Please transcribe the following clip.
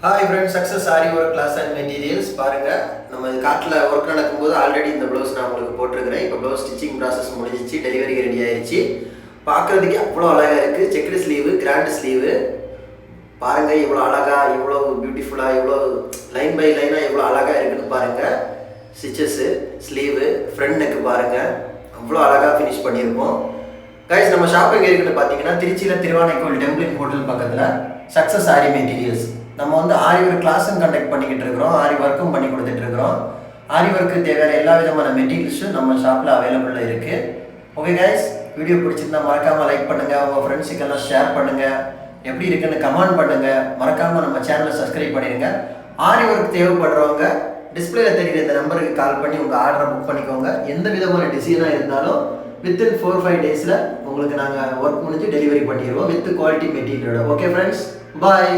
Hi friends, success aari work class and materials. பாருங்கள், நம்ம காட்டில் ஒர்க் நடக்கும்போது ஆல்ரெடி இந்த ப்ளவுஸ் நான் உங்களுக்கு போட்டிருக்கிறேன். இப்போ ப்ளவுஸ் ஸ்டிச்சிங் ப்ராசஸ் முடிஞ்சிச்சு, டெலிவரி ரெடி ஆயிடுச்சு. பார்க்குறதுக்கு அவ்வளோ அழகாக இருக்குது. Checked sleeve, grand sleeve. பாருங்கள் இவ்வளோ அழகாக, இவ்வளோ பியூட்டிஃபுல்லாக, இவ்வளோ லைன் பை லைனாக எவ்வளோ அழகாக இருக்குதுன்னு பாருங்கள். ஸ்டிச்சஸ்ஸு, ஸ்லீவு, ஃப்ரண்ட் நெக்கு பாருங்கள், அவ்வளோ அழகாக ஃபினிஷ் பண்ணியிருக்கோம். கைஸ், நம்ம ஷாப் எங்கே இருக்குன்னு பார்த்தீங்கன்னா திருச்சியில் திருவானைக்கோவில் டெம்பிளின் ஹோட்டல் பக்கத்தில் சக்ஸஸ் ஆரி மெட்டீரியல்ஸ். நம்ம வந்து ஆரி ஒர்க் கிளாஸும் கண்டக்ட் பண்ணிக்கிட்டு இருக்கிறோம், ஆரி ஒர்க்கும் பண்ணி கொடுத்துட்டு இருக்கிறோம். ஆரி ஒர்க்கு தேவையான எல்லா விதமான மெட்டீரியல்ஸும் நம்ம ஷாப்பில் அவைலபிளாக இருக்குது. ஓகே கைஸ், வீடியோ பிடிச்சிருந்தா மறக்காமல் லைக் பண்ணுங்கள், உங்கள் ஃப்ரெண்ட்ஸுக்கெல்லாம் ஷேர் பண்ணுங்கள், எப்படி இருக்குன்னு கமெண்ட் பண்ணுங்கள். மறக்காமல் நம்ம சேனலை சப்ஸ்கிரைப் பண்ணிடுங்க. ஆரி ஒர்க் தேவைப்படுறவங்க டிஸ்பிளேல தெரிகிற இந்த நம்பருக்கு கால் பண்ணி உங்கள் ஆர்டரை புக் பண்ணிக்கோங்க. எந்த விதமான டிசைனாக இருந்தாலும் வித்தின் 4-5 டேஸில் உங்களுக்கு நாங்கள் ஒர்க் முடிஞ்சு டெலிவரி பண்ணிடுவோம் வித் குவாலிட்டி மெட்டீரியலோட. ஓகே ஃப்ரெண்ட்ஸ், பாய்.